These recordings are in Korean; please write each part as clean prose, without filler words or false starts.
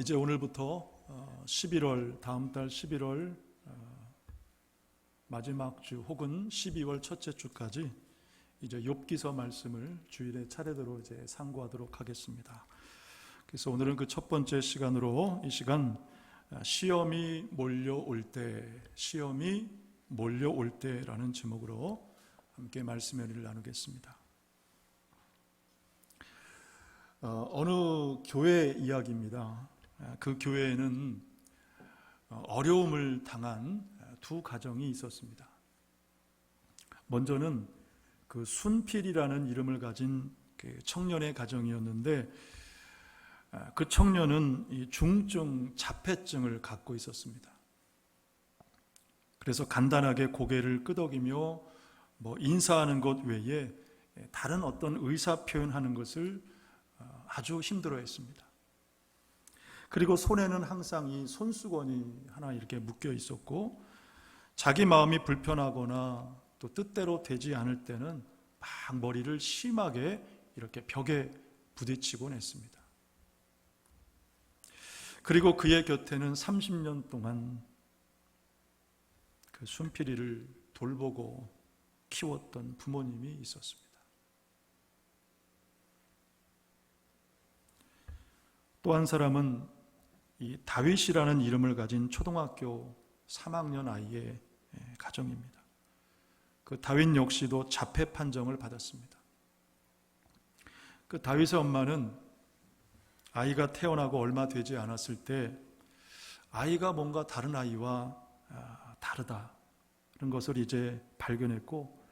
이제 오늘부터 11월, 다음 달 11월 마지막 주 혹은 12월 첫째 주까지 이제 욥기서 말씀을 주일에 차례대로 이제 상고하도록 하겠습니다. 그래서 오늘은 그 첫 번째 시간으로 이 시간 시험이 몰려올 때라는 제목으로 함께 말씀의 은혜를 나누겠습니다. 어느 교회 이야기입니다. 그 교회에는 어려움을 당한 두 가정이 있었습니다. 먼저는 그 순필이라는 이름을 가진 그 청년의 가정이었는데, 그 청년은 이 중증 자폐증을 갖고 있었습니다. 그래서 간단하게 고개를 끄덕이며 인사하는 것 외에 다른 어떤 의사 표현하는 것을 아주 힘들어했습니다. 그리고 손에는 항상 이 손수건이 하나 이렇게 묶여 있었고, 자기 마음이 불편하거나 또 뜻대로 되지 않을 때는 막 머리를 심하게 이렇게 벽에 부딪히곤 했습니다. 그리고 그의 곁에는 30년 동안 그 순필이를 돌보고 키웠던 부모님이 있었습니다. 또 한 사람은 이 다윗이라는 이름을 가진 초등학교 3학년 아이의 가정입니다. 그 다윗 역시도 자폐 판정을 받았습니다. 그 다윗의 엄마는 아이가 태어나고 얼마 되지 않았을 때 아이가 뭔가 다른 아이와 다르다 그런 것을 이제 발견했고,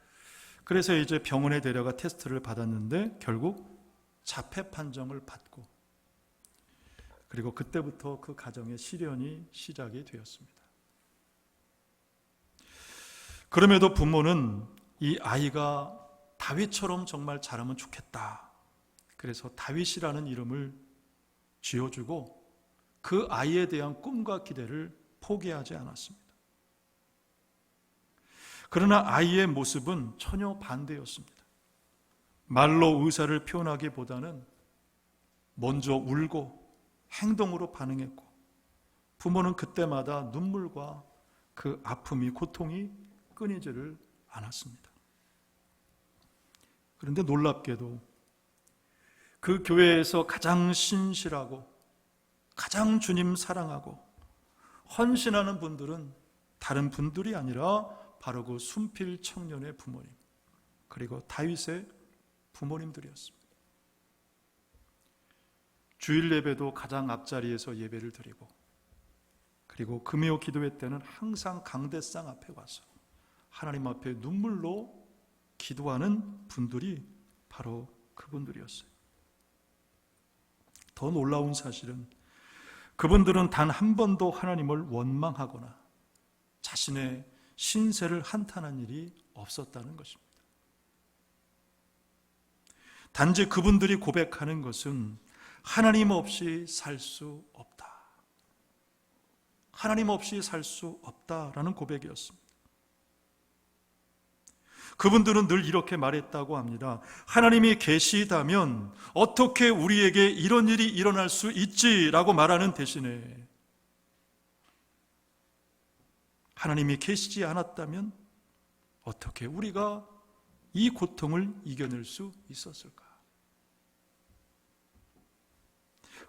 그래서 이제 병원에 데려가 테스트를 받았는데 결국 자폐 판정을 받고, 그리고 그때부터 그 가정의 시련이 시작이 되었습니다. 그럼에도 부모는 이 아이가 다윗처럼 정말 자라면 좋겠다, 그래서 다윗이라는 이름을 지어주고 그 아이에 대한 꿈과 기대를 포기하지 않았습니다. 그러나 아이의 모습은 전혀 반대였습니다. 말로 의사를 표현하기보다는 먼저 울고 행동으로 반응했고, 부모는 그때마다 눈물과 그 아픔이, 고통이 끊이지를 않았습니다. 그런데 놀랍게도 그 교회에서 가장 신실하고 가장 주님 사랑하고 헌신하는 분들은 다른 분들이 아니라 바로 그 순필 청년의 부모님, 그리고 다윗의 부모님들이었습니다. 주일 예배도 가장 앞자리에서 예배를 드리고, 그리고 금요 기도회 때는 항상 강대상 앞에 와서 하나님 앞에 눈물로 기도하는 분들이 바로 그분들이었어요. 더 놀라운 사실은 그분들은 단 한 번도 하나님을 원망하거나 자신의 신세를 한탄한 일이 없었다는 것입니다. 단지 그분들이 고백하는 것은 하나님 없이 살 수 없다, 하나님 없이 살 수 없다라는 고백이었습니다. 그분들은 늘 이렇게 말했다고 합니다. 하나님이 계시다면 어떻게 우리에게 이런 일이 일어날 수 있지라고 말하는 대신에, 하나님이 계시지 않았다면 어떻게 우리가 이 고통을 이겨낼 수 있었을까?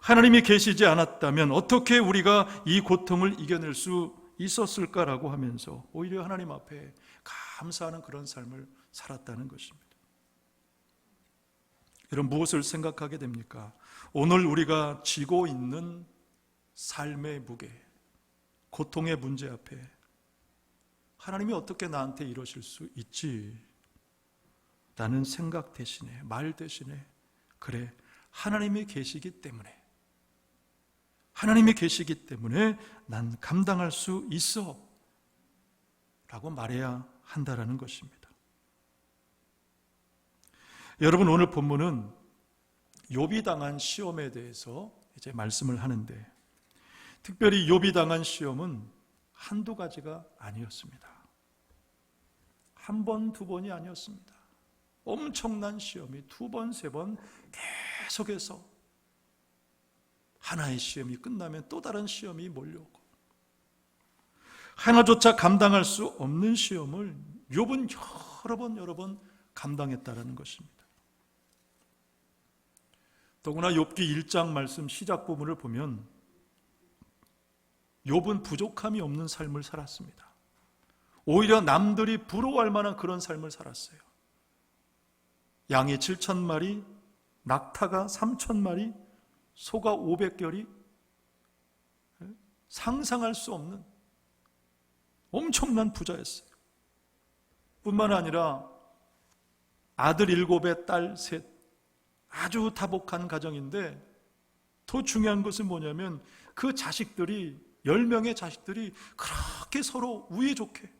하나님이 계시지 않았다면 어떻게 우리가 이 고통을 이겨낼 수 있었을까라고 하면서 오히려 하나님 앞에 감사하는 그런 삶을 살았다는 것입니다. 여러분, 무엇을 생각하게 됩니까? 오늘 우리가 지고 있는 삶의 무게, 고통의 문제 앞에 하나님이 어떻게 나한테 이러실 수 있지? 라는 생각 대신에, 말 대신에, 그래, 하나님이 계시기 때문에, 하나님이 계시기 때문에 난 감당할 수 있어 라고 말해야 한다라는 것입니다. 여러분, 오늘 본문은 욥이 당한 시험에 대해서 이제 말씀을 하는데, 특별히 욥이 당한 시험은 한두 가지가 아니었습니다. 한 번, 두 번이 아니었습니다. 엄청난 시험이 두 번, 세 번 계속해서 하나의 시험이 끝나면 또 다른 시험이 몰려오고 하나조차 감당할 수 없는 시험을 욥은 여러 번 감당했다라는 것입니다. 더구나 욥기 1장 말씀 시작 부분을 보면 욥은 부족함이 없는 삶을 살았습니다. 오히려 남들이 부러워할 만한 그런 삶을 살았어요. 양이 7,000마리, 낙타가 3,000마리, 소가 500결이, 상상할 수 없는 엄청난 부자였어요. 뿐만 아니라 아들 7에 딸 3, 아주 다복한 가정인데 더 중요한 것은 뭐냐면 그 자식들이 10명의 자식들이 그렇게 서로 우애 좋게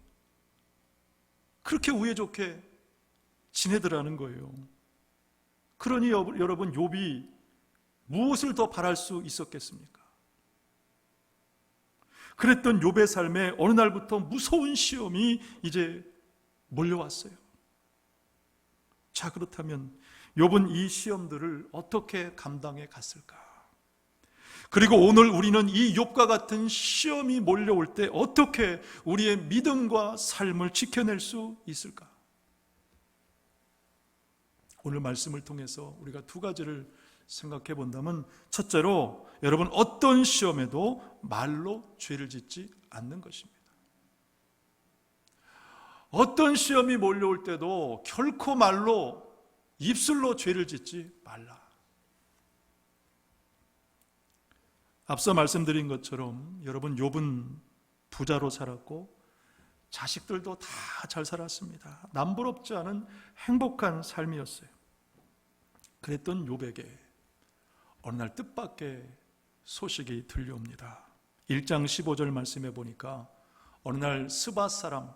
지내더라는 거예요. 그러니 여러분 욥이 무엇을 더 바랄 수 있었겠습니까? 그랬던 욥의 삶에 어느 날부터 무서운 시험이 이제 몰려왔어요. 자, 그렇다면 욥은 이 시험들을 어떻게 감당해 갔을까? 그리고 오늘 우리는 이 욥과 같은 시험이 몰려올 때 어떻게 우리의 믿음과 삶을 지켜낼 수 있을까? 오늘 말씀을 통해서 우리가 두 가지를 생각해 본다면, 첫째로 여러분 어떤 시험에도 말로 죄를 짓지 않는 것입니다. 어떤 시험이 몰려올 때도 결코 말로, 입술로 죄를 짓지 말라. 앞서 말씀드린 것처럼 여러분 욥은 부자로 살았고 자식들도 다 잘 살았습니다. 남부럽지 않은 행복한 삶이었어요. 그랬던 욥에게 어느 날 뜻밖의 소식이 들려옵니다. 1장 15절 말씀해 보니까 어느 날 스바 사람,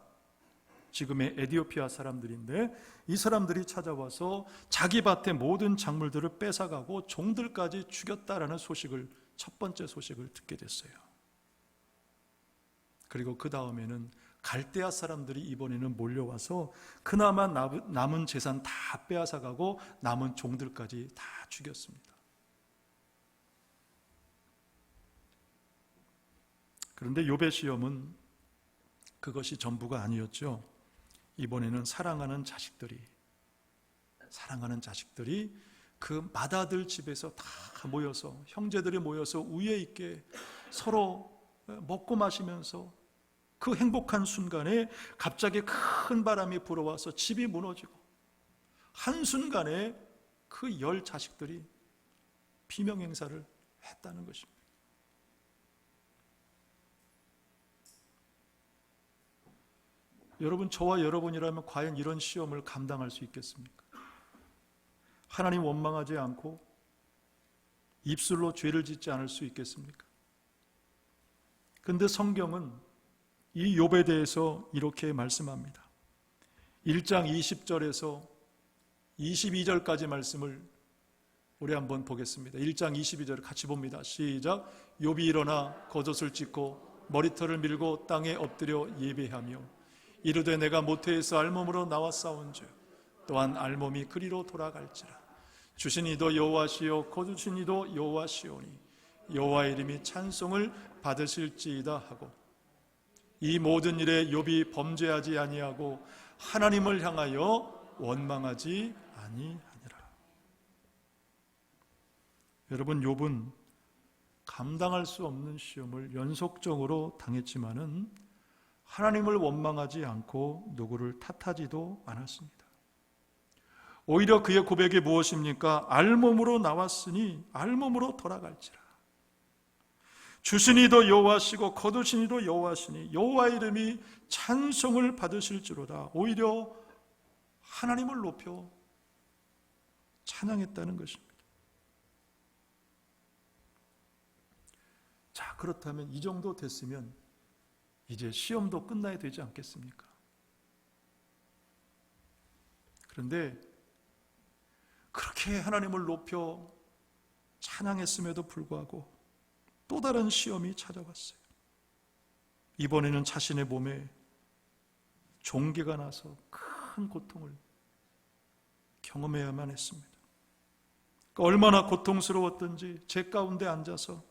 지금의 에디오피아 사람들인데 이 사람들이 찾아와서 자기 밭의 모든 작물들을 뺏어가고 종들까지 죽였다라는 소식을, 첫 번째 소식을 듣게 됐어요. 그리고 그 다음에는 갈대아 사람들이 이번에는 몰려와서 그나마 남은 재산 다 빼앗아가고 남은 종들까지 다 죽였습니다. 그런데 욥의 시험은 그것이 전부가 아니었죠. 이번에는 사랑하는 자식들이 그 맏아들 집에서 다 모여서, 형제들이 모여서 우애 있게 서로 먹고 마시면서 그 행복한 순간에 갑자기 큰 바람이 불어와서 집이 무너지고 한순간에 그 10 자식들이 비명행사를 했다는 것입니다. 여러분, 저와 여러분이라면 과연 이런 시험을 감당할 수 있겠습니까? 하나님 원망하지 않고 입술로 죄를 짓지 않을 수 있겠습니까? 그런데 성경은 이 욥에 대해서 이렇게 말씀합니다. 1장 20절에서 22절까지 말씀을 우리 한번 보겠습니다. 1장 22절 같이 봅니다. 시작. 욥이 일어나 겉옷을 찢고 머리털을 밀고 땅에 엎드려 예배하며 이르되 내가 모태에서 알몸으로 나와 싸운즉 또한 알몸이 그리로 돌아갈지라. 주신 이도 여호와시요 거두신 이도 여호와시오니 여호와의 이름이 찬송을 받으실지이다 하고 이 모든 일에 욥이 범죄하지 아니하고 하나님을 향하여 원망하지 아니하니라. 여러분, 욥은 감당할 수 없는 시험을 연속적으로 당했지만은 하나님을 원망하지 않고 누구를 탓하지도 않았습니다. 오히려 그의 고백이 무엇입니까? 알몸으로 나왔으니 알몸으로 돌아갈지라. 주신 이도 여호와시고 거두신 이도 여호와시니 여호와의 이름이 찬송을 받으실지로다. 오히려 하나님을 높여 찬양했다는 것입니다. 자, 그렇다면 이 정도 됐으면 이제 시험도 끝나야 되지 않겠습니까? 그런데 그렇게 하나님을 높여 찬양했음에도 불구하고 또 다른 시험이 찾아왔어요. 이번에는 자신의 몸에 종기가 나서 큰 고통을 경험해야만 했습니다. 얼마나 고통스러웠던지 제 가운데 앉아서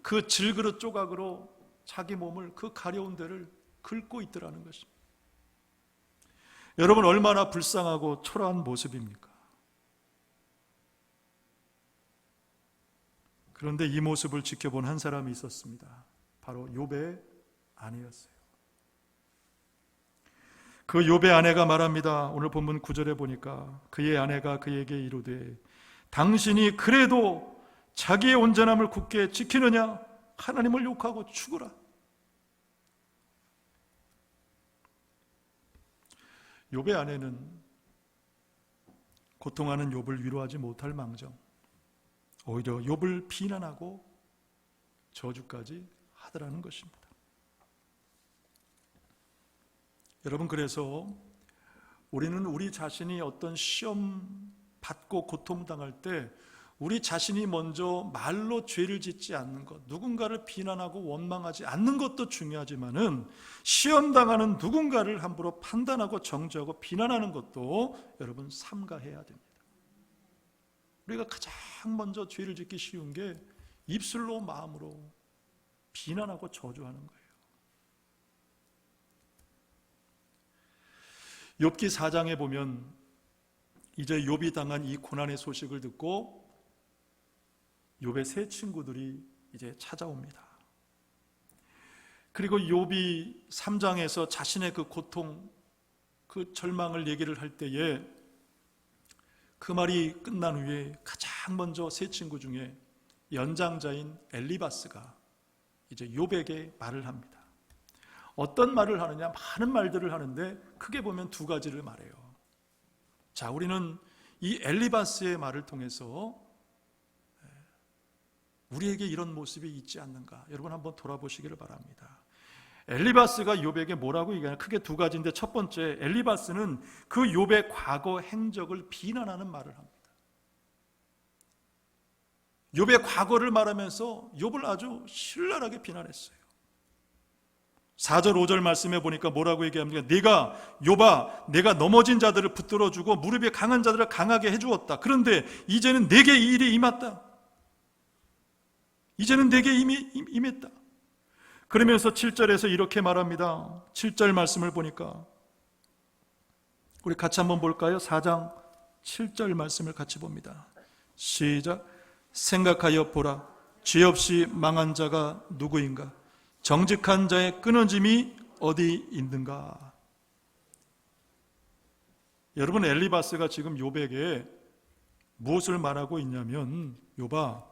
그 질그릇 조각으로 자기 몸을 그 가려운 데를 긁고 있더라는 것입니다. 여러분, 얼마나 불쌍하고 초라한 모습입니까? 그런데 이 모습을 지켜본 한 사람이 있었습니다. 바로 욥의 아내였어요. 그 욥의 아내가 말합니다. 오늘 본문 9절에 보니까 그의 아내가 그에게 이르되 당신이 그래도 자기의 온전함을 굳게 지키느냐? 하나님을 욕하고 죽으라. 욥의 아내는 고통하는 욥을 위로하지 못할 망정 오히려 욥을 비난하고 저주까지 하더라는 것입니다. 여러분, 그래서 우리는 우리 자신이 어떤 시험 받고 고통당할 때 우리 자신이 먼저 말로 죄를 짓지 않는 것, 누군가를 비난하고 원망하지 않는 것도 중요하지만은 시험당하는 누군가를 함부로 판단하고 정죄하고 비난하는 것도 여러분 삼가해야 됩니다. 우리가 가장 먼저 죄를 짓기 쉬운 게 입술로 마음으로 비난하고 저주하는 거예요. 욥기 4장에 보면 이제 욥이 당한 이 고난의 소식을 듣고 욥의 세 친구들이 이제 찾아옵니다. 그리고 욥이 3장에서 자신의 그 고통, 그 절망을 얘기를 할 때에 그 말이 끝난 후에 가장 먼저 세 친구 중에 연장자인 엘리바스가 이제 욥에게 말을 합니다. 어떤 말을 하느냐? 많은 말들을 하는데 크게 보면 두 가지를 말해요. 자, 우리는 이 엘리바스의 말을 통해서 우리에게 이런 모습이 있지 않는가? 여러분 한번 돌아보시기를 바랍니다. 엘리바스가 욥에게 뭐라고 얘기하냐? 크게 두 가지인데 첫 번째, 엘리바스는 그 욥의 과거 행적을 비난하는 말을 합니다. 욥의 과거를 말하면서 욥을 아주 신랄하게 비난했어요. 4절 5절 말씀에 보니까 뭐라고 얘기합니까? 네가 욥아, 내가 넘어진 자들을 붙들어주고 무릎이 강한 자들을 강하게 해주었다. 그런데 이제는 내게 이 일이 임했다. 이제는 내게 임했다. 그러면서 7절에서 이렇게 말합니다. 7절 말씀을 보니까 우리 같이 한번 볼까요? 4장 7절 말씀을 같이 봅니다. 시작. 생각하여 보라. 죄 없이 망한 자가 누구인가? 정직한 자의 끊어짐이 어디 있는가? 여러분, 엘리바스가 지금 욥에게 무엇을 말하고 있냐면, 욥아,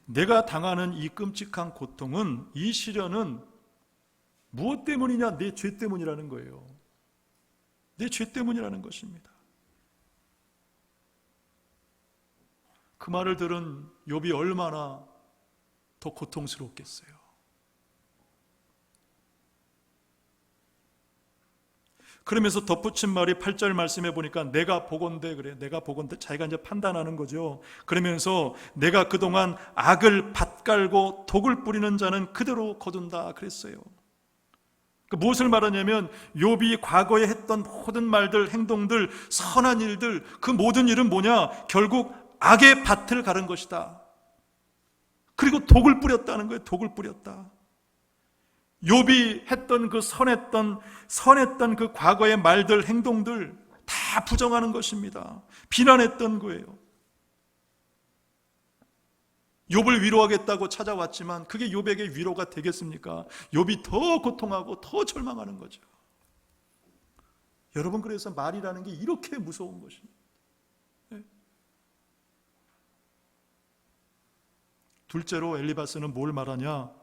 내가 당하는 이 끔찍한 고통은, 이 시련은 무엇 때문이냐? 내 죄 때문이라는 거예요. 내 죄 때문이라는 것입니다. 그 말을 들은 욥이 얼마나 더 고통스럽겠어요. 그러면서 덧붙인 말이 8절 말씀해 보니까 내가 보건대, 그래. 내가 보건대. 자기가 이제 판단하는 거죠. 그러면서 내가 그동안 악을 밭갈고 독을 뿌리는 자는 그대로 거둔다 그랬어요. 무엇을 말하냐면 욥이 과거에 했던 모든 말들, 행동들, 선한 일들, 그 모든 일은 뭐냐? 결국 악의 밭을 가른 것이다. 그리고 독을 뿌렸다는 거예요. 독을 뿌렸다. 욥이 했던 그 선했던 그 과거의 말들, 행동들 다 부정하는 것입니다. 비난했던 거예요. 욥을 위로하겠다고 찾아왔지만 그게 욥에게 위로가 되겠습니까? 욥이 더 고통하고 더 절망하는 거죠. 여러분, 그래서 말이라는 게 이렇게 무서운 것입니다. 네. 둘째로 엘리바스는 뭘 말하냐?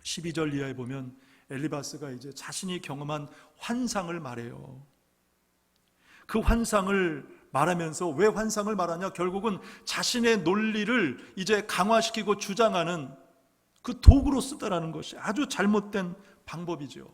12절 이하에 보면 엘리바스가 이제 자신이 경험한 환상을 말해요. 그 환상을 말하면서 왜 환상을 말하냐? 결국은 자신의 논리를 이제 강화시키고 주장하는 그 도구로 쓰다라는 것이 아주 잘못된 방법이죠.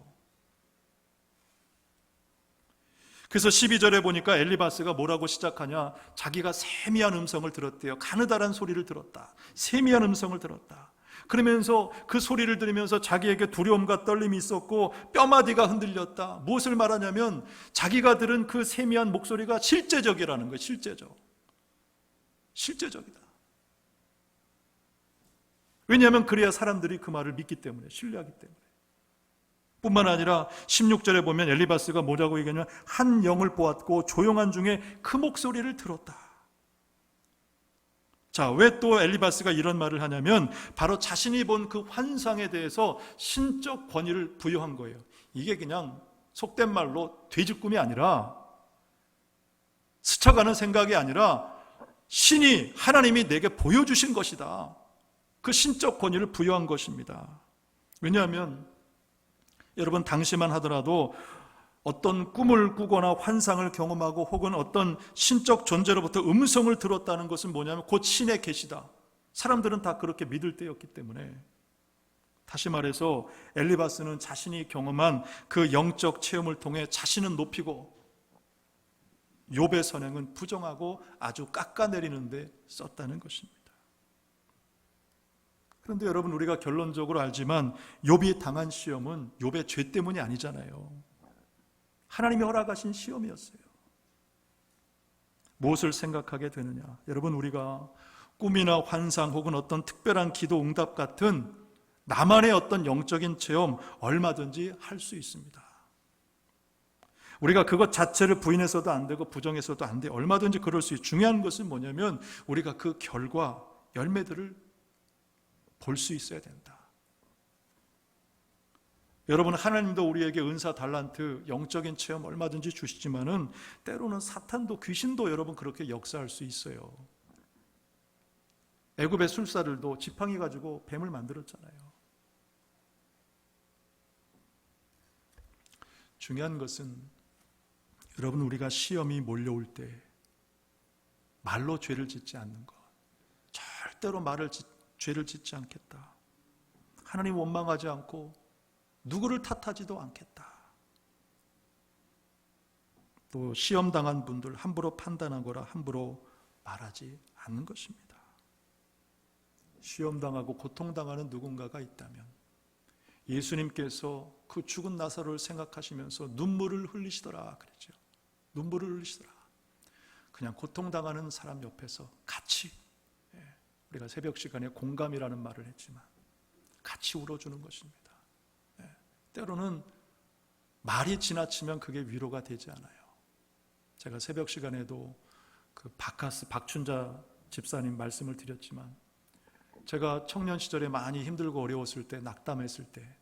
그래서 12절에 보니까 엘리바스가 뭐라고 시작하냐? 자기가 세미한 음성을 들었대요. 가느다란 소리를 들었다. 세미한 음성을 들었다. 그러면서 그 소리를 들으면서 자기에게 두려움과 떨림이 있었고 뼈마디가 흔들렸다. 무엇을 말하냐면 자기가 들은 그 세미한 목소리가 실제적이라는 거예요. 실제적. 실제적이다. 왜냐하면 그래야 사람들이 그 말을 믿기 때문에, 신뢰하기 때문에. 뿐만 아니라 16절에 보면 엘리바스가 뭐라고 얘기하냐면 한 영을 보았고 조용한 중에 그 목소리를 들었다. 자, 왜 또 엘리바스가 이런 말을 하냐면 바로 자신이 본 그 환상에 대해서 신적 권위를 부여한 거예요. 이게 그냥 속된 말로 돼지꿈이 아니라, 스쳐가는 생각이 아니라 신이, 하나님이 내게 보여주신 것이다. 그 신적 권위를 부여한 것입니다. 왜냐하면 여러분, 당시만 하더라도 어떤 꿈을 꾸거나 환상을 경험하고 혹은 어떤 신적 존재로부터 음성을 들었다는 것은 뭐냐면 곧 신의 계시다. 사람들은 다 그렇게 믿을 때였기 때문에, 다시 말해서 엘리바스는 자신이 경험한 그 영적 체험을 통해 자신은 높이고 욥의 선행은 부정하고 아주 깎아내리는 데 썼다는 것입니다. 그런데 여러분, 우리가 결론적으로 알지만 욥이 당한 시험은 욥의 죄 때문이 아니잖아요. 하나님이 허락하신 시험이었어요. 무엇을 생각하게 되느냐? 여러분, 우리가 꿈이나 환상 혹은 어떤 특별한 기도 응답 같은 나만의 어떤 영적인 체험 얼마든지 할 수 있습니다. 우리가 그것 자체를 부인해서도 안 되고 부정해서도 안 돼. 얼마든지 그럴 수 있어요. 중요한 것은 뭐냐면 우리가 그 결과, 열매들을 볼 수 있어야 된다. 여러분, 하나님도 우리에게 은사, 달란트, 영적인 체험 얼마든지 주시지만은 때로는 사탄도, 귀신도 여러분 그렇게 역사할 수 있어요. 애굽의 술사들도 지팡이 가지고 뱀을 만들었잖아요. 중요한 것은 여러분, 우리가 시험이 몰려올 때 말로 죄를 짓지 않는 것. 절대로 죄를 짓지 않겠다. 하나님 원망하지 않고 누구를 탓하지도 않겠다. 또 시험당한 분들 함부로 판단하거나 함부로 말하지 않는 것입니다. 시험당하고 고통당하는 누군가가 있다면 예수님께서 그 죽은 나사로를 생각하시면서 눈물을 흘리시더라 그랬죠. 눈물을 흘리시더라. 그냥 고통당하는 사람 옆에서 같이, 우리가 새벽 시간에 공감이라는 말을 했지만 같이 울어주는 것입니다. 때로는 말이 지나치면 그게 위로가 되지 않아요. 제가 새벽 시간에도 그 박춘자 집사님 말씀을 드렸지만, 제가 청년 시절에 많이 힘들고 어려웠을 때, 낙담했을 때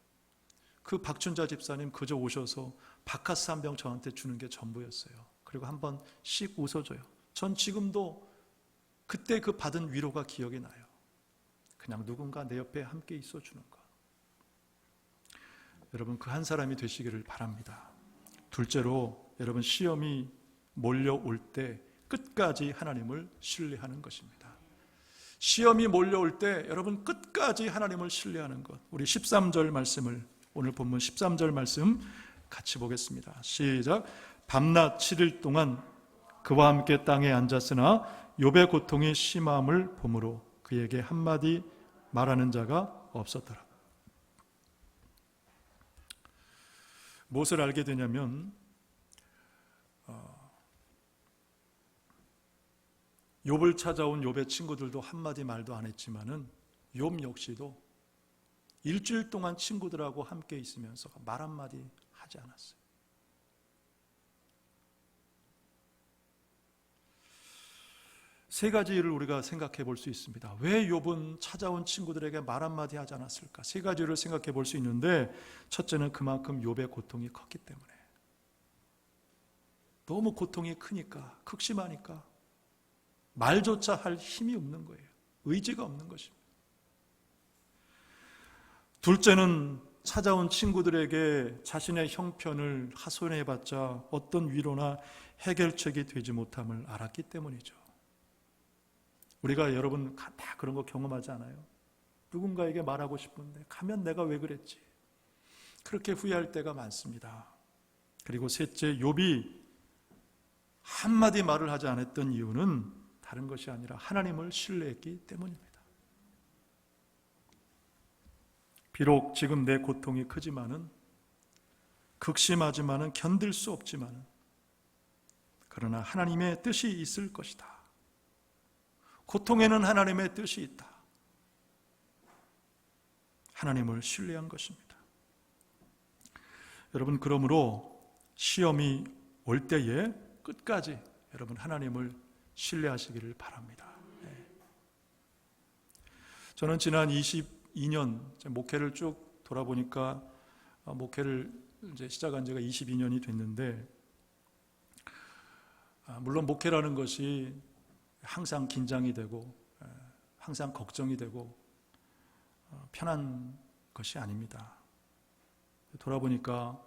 그 박춘자 집사님 그저 오셔서 바카스 한 병 저한테 주는 게 전부였어요. 그리고 한번 씩 웃어줘요. 전 지금도 그때 그 받은 위로가 기억이 나요. 그냥 누군가 내 옆에 함께 있어주는 것. 여러분, 그 한 사람이 되시기를 바랍니다. 둘째로, 여러분, 시험이 몰려올 때 끝까지 하나님을 신뢰하는 것입니다. 시험이 몰려올 때 여러분 끝까지 하나님을 신뢰하는 것. 우리 13절 말씀을, 오늘 본문 13절 말씀 같이 보겠습니다. 시작. 밤낮 7일 동안 그와 함께 땅에 앉았으나 욥의 고통이 심함을 보므로 그에게 한마디 말하는 자가 없었더라. 무엇을 알게 되냐면 욥을 찾아온 욥의 친구들도 한마디 말도 안 했지만은 욥 역시도 일주일 동안 친구들하고 함께 있으면서 말 한마디 하지 않았어요. 세 가지를 우리가 생각해 볼 수 있습니다. 왜 욥은 찾아온 친구들에게 말 한마디 하지 않았을까? 세 가지를 생각해 볼 수 있는데, 첫째는 그만큼 욥의 고통이 컸기 때문에, 너무 고통이 크니까, 극심하니까 말조차 할 힘이 없는 거예요. 의지가 없는 것입니다. 둘째는 찾아온 친구들에게 자신의 형편을 하소연해봤자 어떤 위로나 해결책이 되지 못함을 알았기 때문이죠. 우리가 여러분 다 그런 거 경험하지 않아요? 누군가에게 말하고 싶은데 가면 내가 왜 그랬지? 그렇게 후회할 때가 많습니다. 그리고 셋째, 욥이 한마디 말을 하지 않았던 이유는 다른 것이 아니라 하나님을 신뢰했기 때문입니다. 비록 지금 내 고통이 크지만은, 극심하지만은, 견딜 수 없지만은, 그러나 하나님의 뜻이 있을 것이다. 고통에는 하나님의 뜻이 있다. 하나님을 신뢰한 것입니다. 여러분, 그러므로 시험이 올 때에 끝까지 여러분 하나님을 신뢰하시기를 바랍니다. 저는 지난 22년 목회를 쭉 돌아보니까 목회를 이제 시작한 지가 22년이 됐는데, 물론 목회라는 것이 항상 긴장이 되고 항상 걱정이 되고 편한 것이 아닙니다. 돌아보니까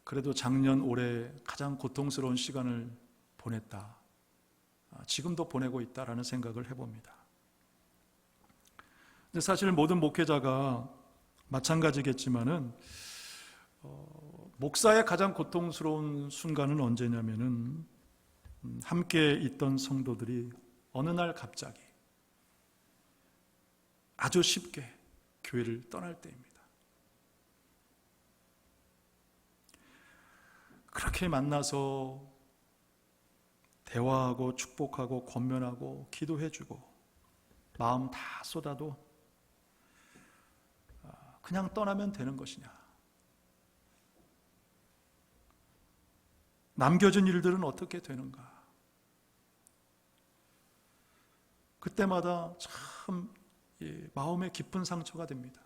그래도 작년 올해 가장 고통스러운 시간을 보냈다, 지금도 보내고 있다라는 생각을 해봅니다. 근데 사실 모든 목회자가 마찬가지겠지만은 목사의 가장 고통스러운 순간은 언제냐면은 함께 있던 성도들이 어느 날 갑자기 아주 쉽게 교회를 떠날 때입니다. 그렇게 만나서 대화하고 축복하고 권면하고 기도해주고 마음 다 쏟아도 그냥 떠나면 되는 것이냐, 남겨진 일들은 어떻게 되는가, 그때마다 참 마음에 깊은 상처가 됩니다.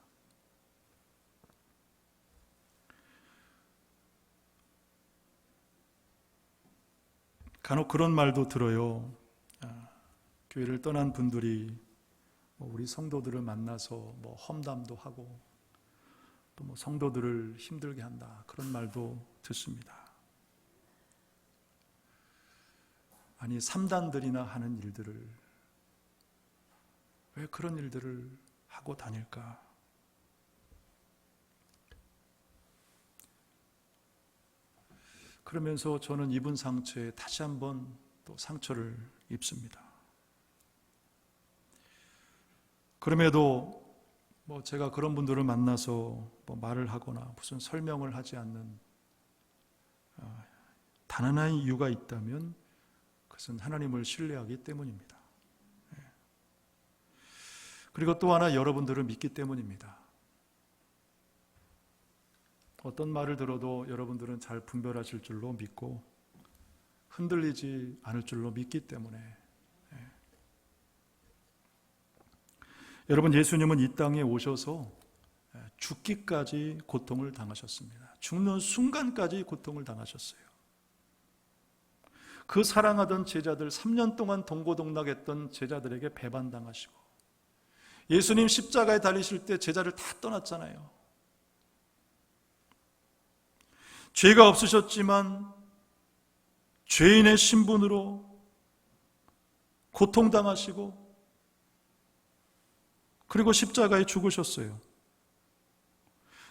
간혹 그런 말도 들어요. 교회를 떠난 분들이 우리 성도들을 만나서 험담도 하고 또 성도들을 힘들게 한다, 그런 말도 듣습니다. 아니, 3단들이나 하는 일들을 왜 그런 일들을 하고 다닐까? 그러면서 저는 입은 상처에 다시 한번 또 상처를 입습니다. 그럼에도 제가 그런 분들을 만나서 말을 하거나 무슨 설명을 하지 않는 단 하나의 이유가 있다면 그것은 하나님을 신뢰하기 때문입니다. 그리고 또 하나, 여러분들을 믿기 때문입니다. 어떤 말을 들어도 여러분들은 잘 분별하실 줄로 믿고 흔들리지 않을 줄로 믿기 때문에, 여러분, 예수님은 이 땅에 오셔서 죽기까지 고통을 당하셨습니다. 죽는 순간까지 고통을 당하셨어요. 그 사랑하던 제자들, 3년 동안 동고동락했던 제자들에게 배반당하시고, 예수님 십자가에 달리실 때 제자를 다 떠났잖아요. 죄가 없으셨지만 죄인의 신분으로 고통당하시고 그리고 십자가에 죽으셨어요.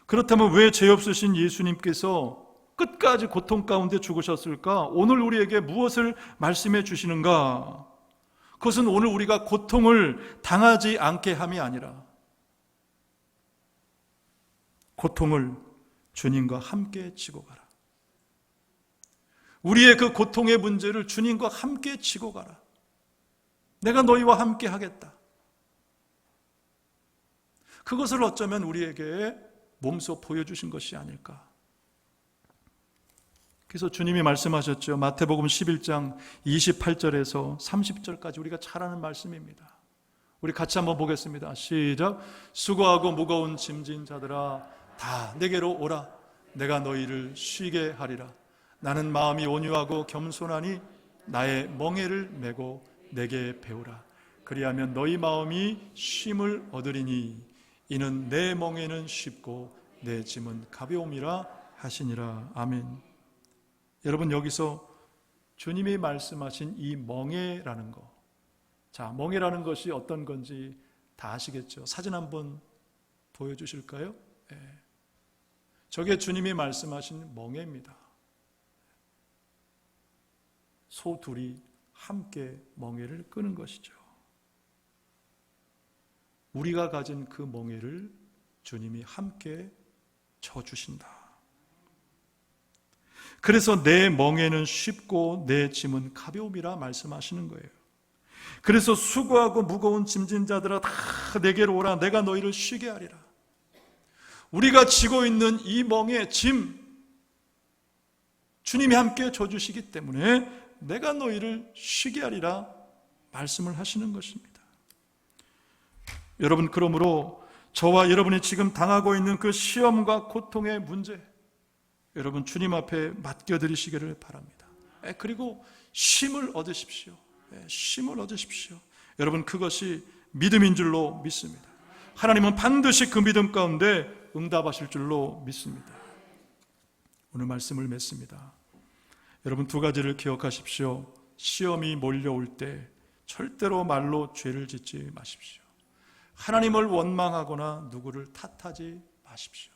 그렇다면 왜 죄 없으신 예수님께서 끝까지 고통 가운데 죽으셨을까? 오늘 우리에게 무엇을 말씀해 주시는가? 그것은 오늘 우리가 고통을 당하지 않게 함이 아니라 고통을 주님과 함께 지고 가라. 우리의 그 고통의 문제를 주님과 함께 지고 가라. 내가 너희와 함께 하겠다. 그것을 어쩌면 우리에게 몸소 보여주신 것이 아닐까. 그래서 주님이 말씀하셨죠. 마태복음 11장 28절에서 30절까지 우리가 잘 아는 말씀입니다. 우리 같이 한번 보겠습니다. 시작. 수고하고 무거운 짐진 자들아, 다 내게로 오라. 내가 너희를 쉬게 하리라. 나는 마음이 온유하고 겸손하니 나의 멍에를 메고 내게 배우라. 그리하면 너희 마음이 쉼을 얻으리니 이는 내 멍에는 쉽고 내 짐은 가벼움이라 하시니라. 아멘. 여러분, 여기서 주님이 말씀하신 이 멍에라는 거, 자, 멍에라는 것이 어떤 건지 다 아시겠죠? 사진 한번 보여주실까요? 네. 저게 주님이 말씀하신 멍에입니다. 소 둘이 함께 멍에를 끄는 것이죠. 우리가 가진 그 멍에를 주님이 함께 져주신다. 그래서 내 멍에는 쉽고 내 짐은 가벼움이라 말씀하시는 거예요. 그래서 수고하고 무거운 짐진 자들아 다 내게로 오라. 내가 너희를 쉬게 하리라. 우리가 지고 있는 이 멍에 짐, 주님이 함께 져주시기 때문에 내가 너희를 쉬게 하리라 말씀을 하시는 것입니다. 여러분, 그러므로 저와 여러분이 지금 당하고 있는 그 시험과 고통의 문제, 여러분 주님 앞에 맡겨드리시기를 바랍니다. 그리고 쉼을 얻으십시오. 쉼을 얻으십시오. 여러분, 그것이 믿음인 줄로 믿습니다. 하나님은 반드시 그 믿음 가운데 응답하실 줄로 믿습니다. 오늘 말씀을 맺습니다. 여러분, 두 가지를 기억하십시오. 시험이 몰려올 때 절대로 말로 죄를 짓지 마십시오. 하나님을 원망하거나 누구를 탓하지 마십시오.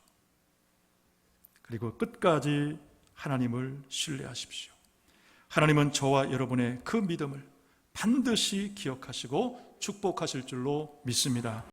그리고 끝까지 하나님을 신뢰하십시오. 하나님은 저와 여러분의 그 믿음을 반드시 기억하시고 축복하실 줄로 믿습니다.